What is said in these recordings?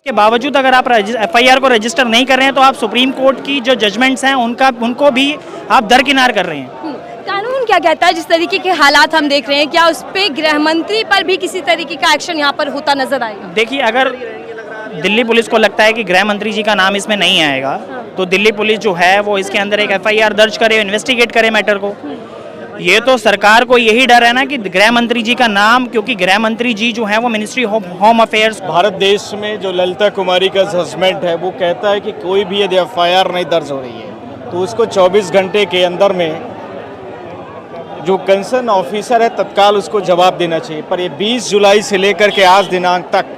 के बावजूद अगर आप एफआईआर को रजिस्टर नहीं कर रहे हैं तो आप सुप्रीम कोर्ट की जो जजमेंट्स हैं उनको भी आप दरकिनार कर रहे हैं। कानून क्या कहता है? जिस तरीके के हालात हम देख रहे हैं, क्या उस पे गृह मंत्री पर भी किसी तरीके का एक्शन यहाँ पर होता नजर आएगा? देखिए, अगर दिल्ली पुलिस को लगता है कि गृह मंत्री जी का नाम इसमें नहीं आएगा तो दिल्ली पुलिस जो है वो इसके अंदर एक एफआईआर दर्ज करे, इन्वेस्टिगेट करे मैटर को। ये तो सरकार को यही डर है ना कि गृह मंत्री जी का नाम, क्योंकि गृह मंत्री जी जो है वो मिनिस्ट्री होम अफेयर्स। भारत देश में जो ललिता कुमारी का जजमेंट है वो कहता है कि कोई भी यदि एफआईआर नहीं दर्ज हो रही है तो उसको 24 घंटे के अंदर में जो कंसर्न ऑफिसर है तत्काल उसको जवाब देना चाहिए। पर ये 20 जुलाई से लेकर के आज दिनांक तक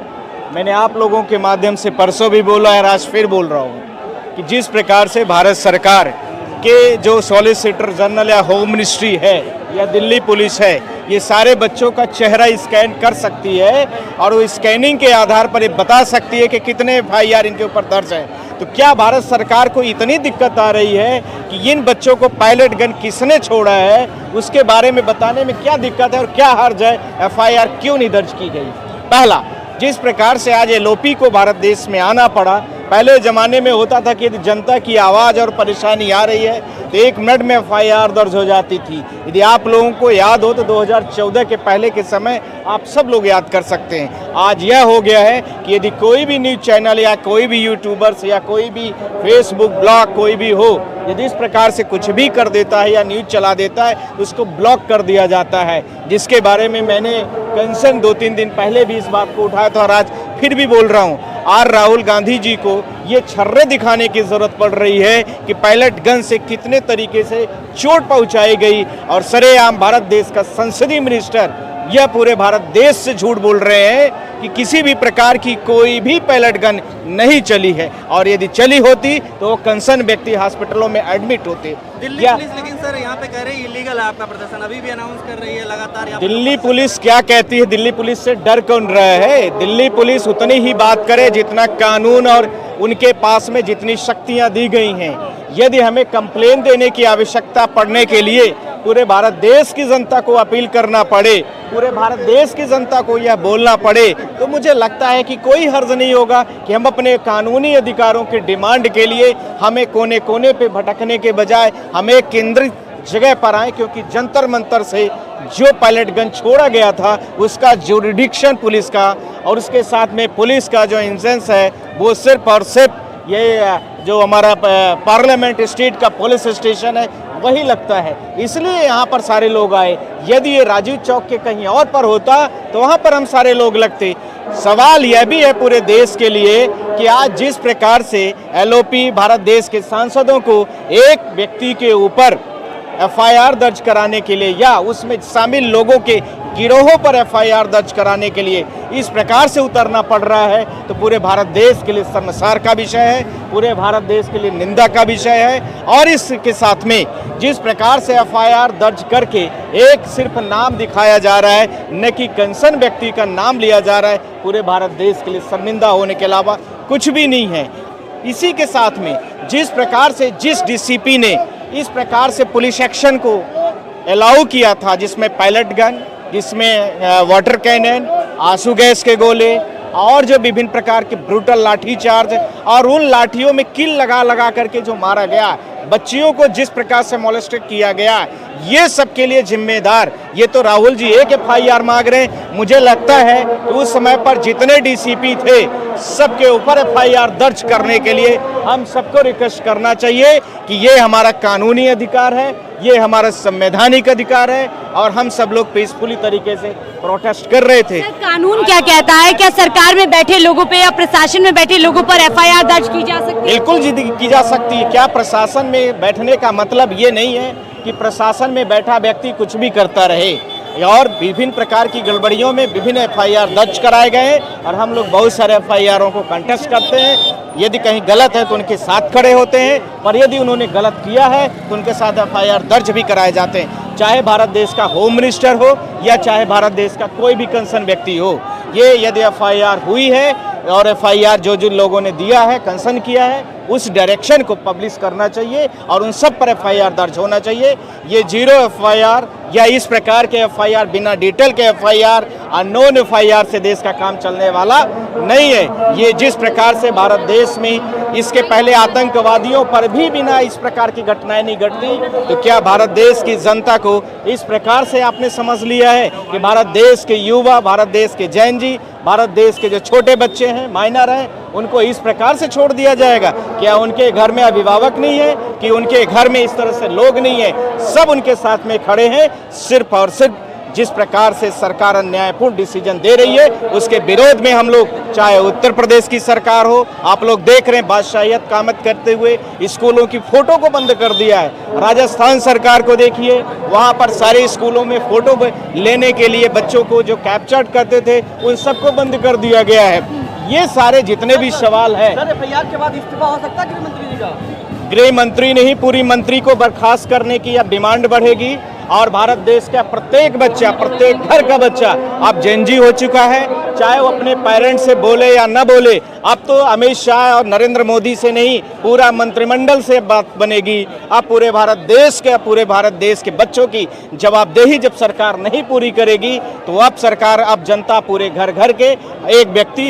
मैंने आप लोगों के माध्यम से परसों भी बोला है और आज फिर बोल रहा हूँ कि जिस प्रकार से भारत सरकार के जो सॉलिसिटर जनरल या होम मिनिस्ट्री है या दिल्ली पुलिस है, ये सारे बच्चों का चेहरा स्कैन कर सकती है और वो स्कैनिंग के आधार पर ये बता सकती है कि कितने एफआईआर इनके ऊपर दर्ज है। तो क्या भारत सरकार को इतनी दिक्कत आ रही है कि इन बच्चों को पायलट गन किसने छोड़ा है उसके बारे में बताने में क्या दिक्कत है और क्या हर्ज है? एफआईआर क्यों नहीं दर्ज की गई? पहला, जिस प्रकार से आज एलओपी को भारत देश में आना पड़ा, पहले ज़माने में होता था कि यदि जनता की आवाज़ और परेशानी आ रही है तो 1 मिनट में एफआईआर दर्ज हो जाती थी। यदि आप लोगों को याद हो तो 2014 के पहले के समय आप सब लोग याद कर सकते हैं। आज यह हो गया है कि यदि कोई भी न्यूज़ चैनल या कोई भी यूट्यूबर्स या कोई भी फेसबुक ब्लॉग कोई भी हो, यदि इस प्रकार से कुछ भी कर देता है या न्यूज़ चला देता है तो उसको ब्लॉक कर दिया जाता है, जिसके बारे में मैंने कंसर्न 2-3 दिन पहले भी इस बात को उठाया था और आज फिर भी बोल रहा हूँ। राहुल गांधी जी को ये छर्रे दिखाने की जरूरत पड़ रही है कि पायलट गन से कितने तरीके से चोट पहुंचाई गई और सरेआम भारत देश का संसदीय मिनिस्टर यह पूरे भारत देश से झूठ बोल रहे हैं कि किसी भी प्रकार की कोई भी पायलट गन नहीं चली है और यदि चली होती तो वो कंसर्न व्यक्ति हॉस्पिटलों में एडमिट होते। दिल्ली पुलिस लेकिन सर यहाँ पे कह रही है इलीगल है आपका प्रदर्शन, अभी भी अनाउंस कर रही है लगातार। दिल्ली पुलिस क्या कहती है? दिल्ली पुलिस से डर कौन रहा है? दिल्ली पुलिस उतनी ही बात करे जितना कानून और उनके पास में जितनी शक्तियां दी गई हैं। यदि हमें कंप्लेन देने की आवश्यकता पड़ने के लिए पूरे भारत देश की जनता को अपील करना पड़े, पूरे भारत देश की जनता को यह बोलना पड़े, तो मुझे लगता है कि कोई हर्ज नहीं होगा कि हम अपने कानूनी अधिकारों की डिमांड के लिए हमें कोने कोने पे भटकने के बजाय हम एक केंद्रित जगह पर आए, क्योंकि जंतर मंतर से जो पायलट गन छोड़ा गया था उसका जुरिडिक्शन पुलिस का और उसके साथ में पुलिस का जो इंस्टेंस है वो सिर्फ और सिर्फ ये जो हमारा पार्लियामेंट स्ट्रीट का पुलिस स्टेशन है वही लगता है। इसलिए यहाँ पर सारे लोग आए। यदि ये राजीव चौक के कहीं और पर होता तो वहाँ पर हम सारे लोग लगते। सवाल यह भी है पूरे देश के लिए कि आज जिस प्रकार से एलओपी भारत देश के सांसदों को एक व्यक्ति के ऊपर एफआईआर दर्ज कराने के लिए या उसमें शामिल लोगों के गिरोहों पर एफआईआर दर्ज कराने के लिए इस प्रकार से उतरना पड़ रहा है, तो पूरे भारत देश के लिए शर्मसार का विषय है, पूरे भारत देश के लिए निंदा का विषय है। और इसके साथ में जिस प्रकार से एफआईआर दर्ज करके एक सिर्फ नाम दिखाया जा रहा है, न कि कंसर्न व्यक्ति का नाम लिया जा रहा है, पूरे भारत देश के लिए शर्मिंदा होने के अलावा कुछ भी नहीं है। इसी के साथ में जिस प्रकार से जिस डीसीपी ने इस प्रकार से पुलिस एक्शन को अलाउ किया था, जिसमें पायलट गन, जिसमें वाटर कैनन, आंसू गैस के गोले और जो विभिन्न प्रकार के ब्रूटल लाठी चार्ज और उन लाठियों में किल लगा लगा करके जो मारा गया, बच्चियों को जिस प्रकार से मोलेस्टेड किया गया, ये सब के लिए जिम्मेदार ये तो राहुल जी एक एफआईआर मांग रहे हैं। मुझे लगता है कि उस समय पर जितने डीसीपी थे सबके ऊपर एफआईआर दर्ज करने के लिए हम सबको रिक्वेस्ट करना चाहिए कि ये हमारा कानूनी अधिकार है, ये हमारा संवैधानिक अधिकार है और हम सब लोग पीसफुली तरीके से प्रोटेस्ट कर रहे थे। कानून क्या कहता है? क्या सरकार में बैठे लोगों पे या प्रशासन में बैठे लोगों पर एफआईआर दर्ज की जा सकती है? बिल्कुल जी की जा सकती है। क्या प्रशासन में बैठने का मतलब ये नहीं है कि प्रशासन में बैठा व्यक्ति कुछ भी करता रहे, और विभिन्न प्रकार की गड़बड़ियों में विभिन्न एफआईआर दर्ज कराए गए हैं और हम लोग बहुत सारे एफआईआरों को कंटेस्ट करते हैं। यदि कहीं गलत है तो उनके साथ खड़े होते हैं, पर यदि उन्होंने गलत किया है तो उनके साथ एफआईआर दर्ज भी कराए जाते हैं, चाहे भारत देश का होम मिनिस्टर हो या चाहे भारत देश का कोई भी कंसर्न व्यक्ति हो। ये यदि एफआईआर हुई है और एफआईआर जो जो लोगों ने दिया है, कंसर्न किया है, उस डायरेक्शन को पब्लिश करना चाहिए और उन सब पर एफआईआर दर्ज होना चाहिए। ये जीरो एफआईआर या इस प्रकार के एफआईआर, बिना डिटेल के एफआईआर और नॉन FIR से देश का काम चलने वाला नहीं है। ये जिस प्रकार से भारत देश में इसके पहले आतंकवादियों पर भी बिना इस प्रकार की घटनाएं नहीं घटती, तो क्या भारत देश की जनता को इस प्रकार से आपने समझ लिया है कि भारत देश के युवा, भारत देश के जैन जी, भारत देश के जो छोटे बच्चे हैं, माइनर हैं, उनको इस प्रकार से छोड़ दिया जाएगा? क्या उनके घर में अभिभावक नहीं है, कि उनके घर में इस तरह से लोग नहीं है? सब उनके साथ में खड़े हैं। सिर्फ और सिर्फ जिस प्रकार से सरकार अन्यायपूर्ण डिसीजन दे रही है उसके विरोध में हम लोग, चाहे उत्तर प्रदेश की सरकार हो, आप लोग देख रहे हैं बादशाहियत कामत करते हुए स्कूलों की फोटो को बंद कर दिया है। राजस्थान सरकार को देखिए, वहां पर सारे स्कूलों में फोटो लेने के लिए बच्चों को जो कैप्चर करते थे उन सबको बंद कर दिया गया है। ये सारे जितने भी सवाल है, FIR के बाद इस्तीफा हो सकता है गृह मंत्री जी का? गृह मंत्री नहीं, पूरी मंत्री को बर्खास्त करने की अब डिमांड बढ़ेगी। और भारत देश का प्रत्येक बच्चा, प्रत्येक घर का बच्चा अब जेनजी हो चुका है, चाहे वो अपने पेरेंट्स से बोले या न बोले। अब तो अमित शाह और नरेंद्र मोदी से नहीं, पूरा मंत्रिमंडल से बात बनेगी। अब पूरे भारत देश के बच्चों की जवाबदेही जब सरकार नहीं पूरी करेगी, तो अब सरकार, अब जनता, पूरे घर घर के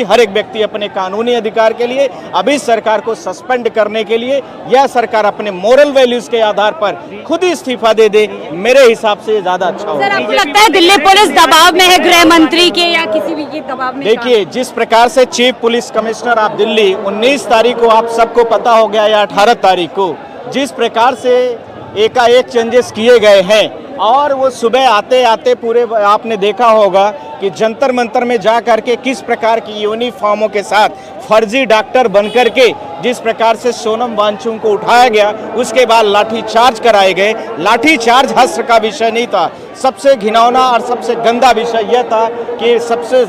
हर एक व्यक्ति अपने कानूनी अधिकार के लिए अब इस सरकार को सस्पेंड करने के लिए यह सरकार अपने मोरल वैल्यूज के आधार पर खुद ही इस्तीफा दे दे, मेरे हिसाब से ज्यादा अच्छा होगा। सर, आपको लगता है दिल्ली पुलिस दबाव में है गृह मंत्री के या किसी भी के दबाव में? देखिए, जिस प्रकार से चीफ पुलिस कमिश्नर आप दिल्ली 19 तारीख को आप सबको पता हो गया, या 18 तारीख को, जिस प्रकार से एकाएक चेंजेस किए गए हैं, और वो सुबह आते आते पूरे आपने देखा होगा कि जंतर मंतर में जा करके किस प्रकार की यूनिफॉर्मों के साथ फर्जी डॉक्टर बनकर के जिस प्रकार से सोनम वांगचुक को उठाया गया, उसके बाद लाठीचार्ज कराए गए। लाठीचार्ज हस्त्र का विषय नहीं था, सबसे घिनौना और सबसे गंदा विषय यह था कि सबसे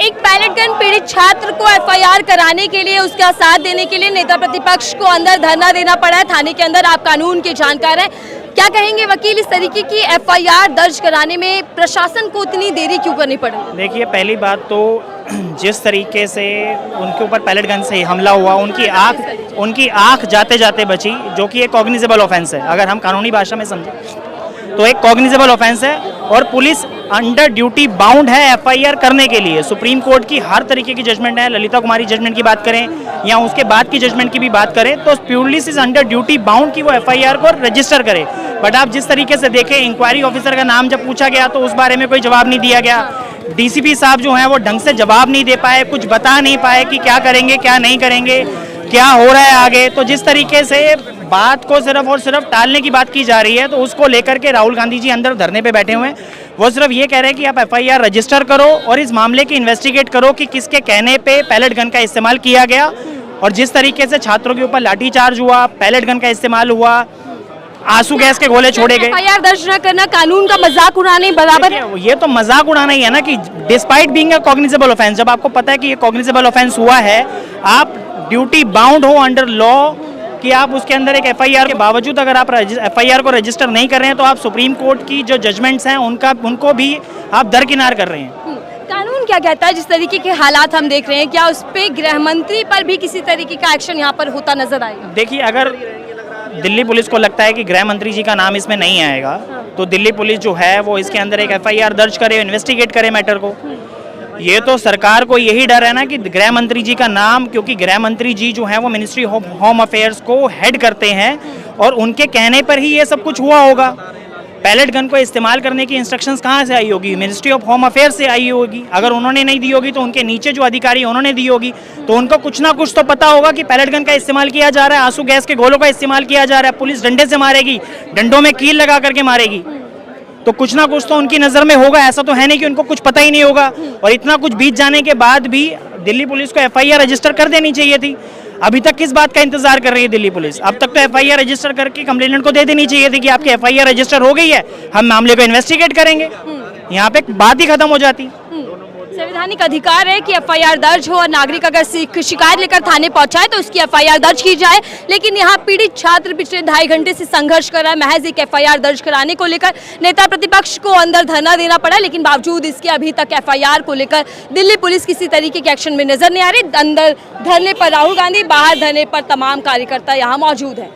एक पायलट गन पीड़ित छात्र को FIR कराने के लिए, उसका साथ देने के लिए नेता प्रतिपक्ष को अंदर धरना देना पड़ा है थाने के अंदर। आप कानून के जानकार हैं, क्या कहेंगे वकील, इस तरीके की FIR दर्ज कराने में प्रशासन को इतनी देरी क्यों करनी पड़ी? देखिए, पहली बात तो जिस तरीके से उनके ऊपर पैलेट गन से हमला हुआ, उनकी आंख जाते जाते बची, जो कि एक कॉग्निजेबल ऑफेंस है। अगर हम कानूनी भाषा में समझें तो एक कॉग्निजेबल ऑफेंस है, और पुलिस अंडर ड्यूटी बाउंड है FIR करने के लिए। सुप्रीम कोर्ट की हर तरीके की जजमेंट है, ललिता कुमारी जजमेंट की बात करें या उसके बाद की जजमेंट की भी बात करें, तो police is under duty bound कि वो FIR को रजिस्टर करे। बट आप जिस तरीके से देखें, इंक्वायरी ऑफिसर का नाम जब पूछा गया तो उस बारे में कोई जवाब नहीं दिया गया। DCP साहब जो हैं वो ढंग से जवाब नहीं दे पाए, कुछ बता नहीं पाए कि क्या करेंगे, क्या नहीं करेंगे, क्या हो रहा है आगे। तो जिस तरीके से बात को सिर्फ और सिर्फ टालने की बात की जा रही है, तो उसको लेकर के राहुल गांधी जी अंदर धरने पे बैठे हुए हैं। वो सिर्फ ये कह रहे हैं कि आप FIR रजिस्टर करो और इस मामले की इन्वेस्टिगेट करो कि किसके कहने पे पैलेट गन का इस्तेमाल किया गया, और जिस तरीके से छात्रों के ऊपर लाठीचार्ज हुआ, पैलेट गन का इस्तेमाल हुआ, आंसू गैस के गोले छोड़े गए। FIR दर्ज न करना कानून का मजाक उड़ाने बराबर है। ये तो मजाक उड़ाना ही है ना, कि despite being a cognizable offence, जब आपको पता है कि ये कॉग्निजेबल ऑफेंस हुआ है, आप ड्यूटी बाउंड हो अंडर लॉ कि आप उसके अंदर एक FIR के बावजूद अगर आप FIR को रजिस्टर नहीं कर रहे हैं, तो आप सुप्रीम कोर्ट की जो जजमेंट्स हैं उनको भी आप दरकिनार कर रहे हैं। कानून क्या कहता है? जिस तरीके के हालात हम देख रहे हैं, क्या उस पे गृह मंत्री पर भी किसी तरीके का एक्शन यहाँ पर होता नजर आएगा? देखिए, अगर दिल्ली पुलिस को लगता है कि गृह मंत्री जी का नाम इसमें नहीं आएगा, तो दिल्ली पुलिस जो है वो इसके अंदर एक FIR दर्ज करे, इन्वेस्टिगेट करे मैटर को। ये तो सरकार को यही डर है ना कि गृह मंत्री जी का नाम, क्योंकि गृह मंत्री जी जो है वो मिनिस्ट्री ऑफ होम अफेयर्स को हेड करते हैं, और उनके कहने पर ही ये सब कुछ हुआ होगा। पैलेट गन को इस्तेमाल करने की इंस्ट्रक्शंस कहाँ से आई होगी? मिनिस्ट्री ऑफ होम अफेयर्स से आई होगी। अगर उन्होंने नहीं दी होगी तो उनके नीचे जो अधिकारी उन्होंने दी होगी, तो उनको कुछ ना कुछ तो पता होगा कि पैलेट गन का इस्तेमाल किया जा रहा है, आंसू गैस के गोलों का इस्तेमाल किया जा रहा है, पुलिस डंडे से मारेगी, डंडों में कील लगा करके मारेगी, तो कुछ ना कुछ तो उनकी नज़र में होगा। ऐसा तो है नहीं कि उनको कुछ पता ही नहीं होगा। और इतना कुछ बीत जाने के बाद भी दिल्ली पुलिस को FIR रजिस्टर कर देनी चाहिए थी। अभी तक किस बात का इंतजार कर रही है दिल्ली पुलिस? अब तक तो FIR रजिस्टर करके कंप्लेनेंट को दे देनी चाहिए थी कि आपकी FIR रजिस्टर हो गई है, हम मामले को इन्वेस्टिगेट करेंगे। यहाँ पे बात ही खत्म हो जाती। संवैधानिक अधिकार है कि FIR दर्ज हो, और नागरिक अगर शिकायत लेकर थाने पहुंचाए तो उसकी FIR दर्ज की जाए। लेकिन यहाँ पीड़ित छात्र पिछले 2.5 घंटे से संघर्ष कर रहा है, महज एक FIR दर्ज कराने को लेकर नेता प्रतिपक्ष को अंदर धरना देना पड़ा। लेकिन बावजूद इसके अभी तक FIR को लेकर दिल्ली पुलिस किसी तरीके के एक्शन में नजर नहीं आ रही। अंदर धरने पर राहुल गांधी, बाहर धरने पर तमाम कार्यकर्ता यहाँ मौजूद है।